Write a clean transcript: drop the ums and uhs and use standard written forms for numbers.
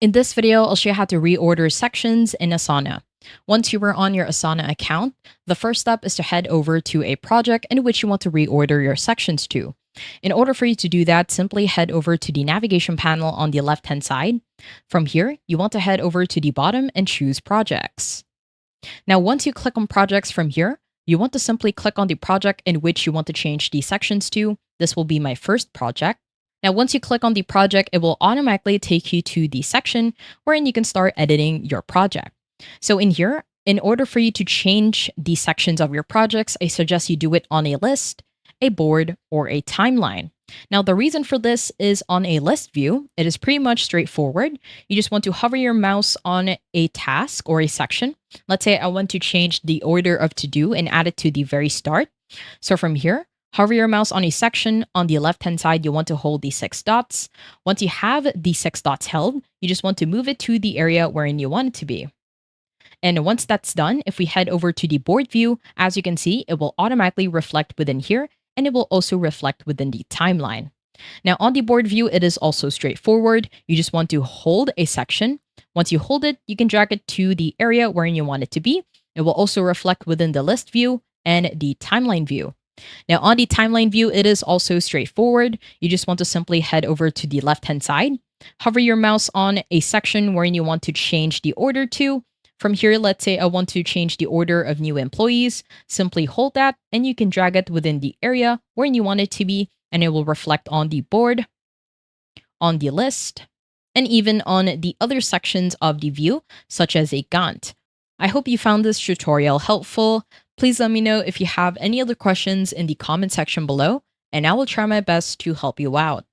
In this video, I'll show you how to reorder sections in Asana. Once you are on your Asana account, the first step is to head over to a project in which you want to reorder your sections to. In order for you to do that, simply head over to the navigation panel on the left-hand side. From here, you want to head over to the bottom and choose Projects. Now, once you click on Projects from here, you want to simply click on the project in which you want to change the sections to. This will be my first project. Now, once you click on the project, it will automatically take you to the section wherein you can start editing your project. So in here, in order for you to change the sections of your projects, I suggest you do it on a list, a board, or a timeline. Now, the reason for this is on a list view, it is pretty much straightforward. You just want to hover your mouse on a task or a section. Let's say I want to change the order of to do and add it to the very start. So from here, hover your mouse on a section. On the left-hand side, you want to hold the 6 dots. Once you have the 6 dots held, you just want to move it to the area wherein you want it to be. And once that's done, if we head over to the board view, as you can see, it will automatically reflect within here, and it will also reflect within the timeline. Now, on the board view, it is also straightforward. You just want to hold a section. Once you hold it, you can drag it to the area wherein you want it to be. It will also reflect within the list view and the timeline view. Now, on the timeline view, it is also straightforward. You just want to simply head over to the left-hand side, hover your mouse on a section wherein you want to change the order to. From here, let's say I want to change the order of new employees. Simply hold that, and you can drag it within the area wherein you want it to be, and it will reflect on the board, on the list, and even on the other sections of the view, such as a Gantt. I hope you found this tutorial helpful. Please let me know if you have any other questions in the comment section below, and I will try my best to help you out.